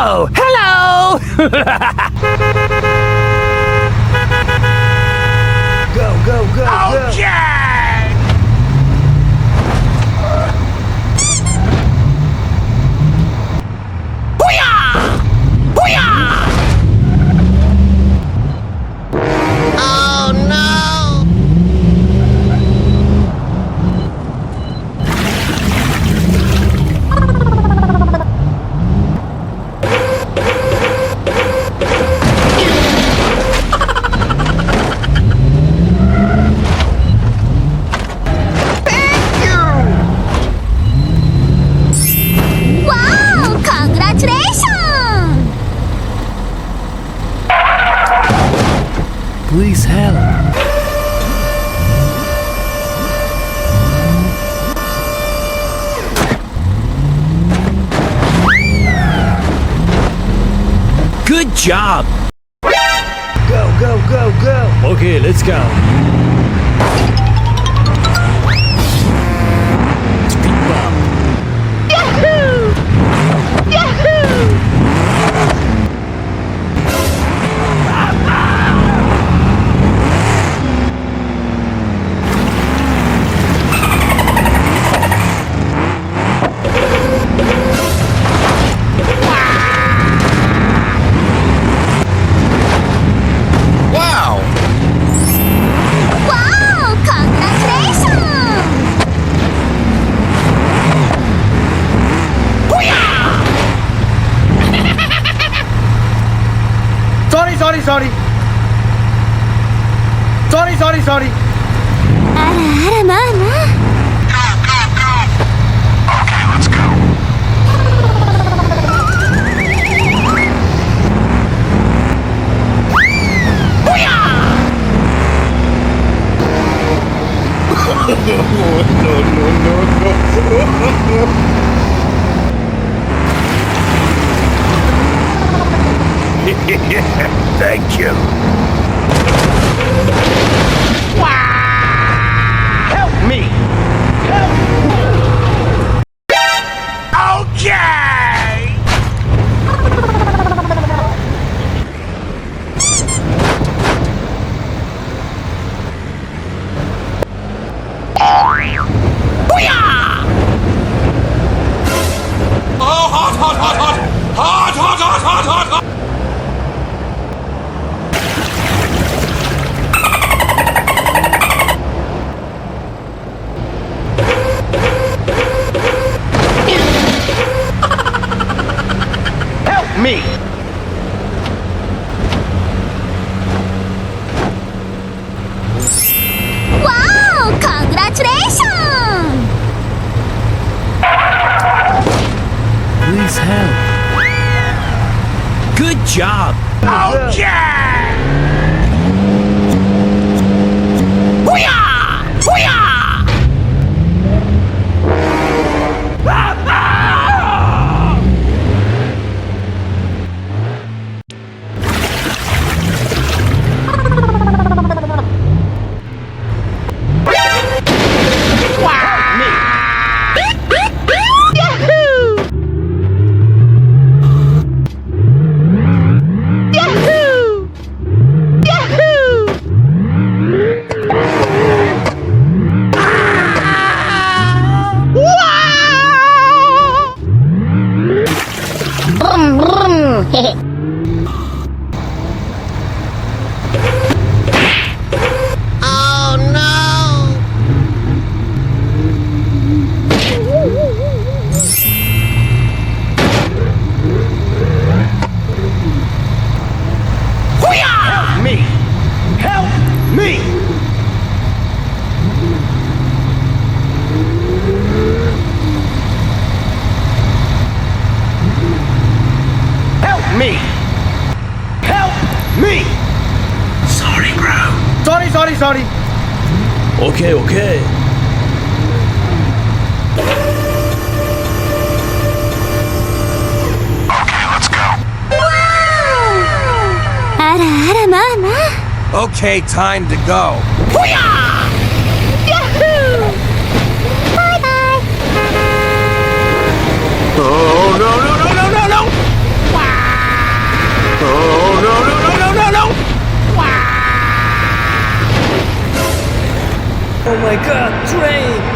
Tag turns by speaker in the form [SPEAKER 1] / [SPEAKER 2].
[SPEAKER 1] Oh, hello! Go. Okay!
[SPEAKER 2] Oh no! Thank you!
[SPEAKER 3] Wow! Congratulations!
[SPEAKER 1] Please help. Good job! Go! Okay, let's go. Speed bump.
[SPEAKER 3] Yahoo! Yahoo!
[SPEAKER 2] Wow!
[SPEAKER 3] Wow! Congratulations!
[SPEAKER 1] Sorry.
[SPEAKER 3] あらあらまあまあ。
[SPEAKER 2] Okay, let's go.
[SPEAKER 1] Thank you. Help me! Okay!
[SPEAKER 2] Oh, hot!
[SPEAKER 1] Help me!
[SPEAKER 3] Wow! Congratulations!
[SPEAKER 1] Please help. Good job. Okay!
[SPEAKER 2] Oh no!
[SPEAKER 1] Help me! Help me! Help me! Help me! Sorry, bro. Sorry. Okay.
[SPEAKER 2] Okay, let's go.
[SPEAKER 3] あらあらまあまあ。
[SPEAKER 2] Okay, time to go.
[SPEAKER 3] Yahoo! Bye bye!
[SPEAKER 1] Oh, no. Wow! my god, train!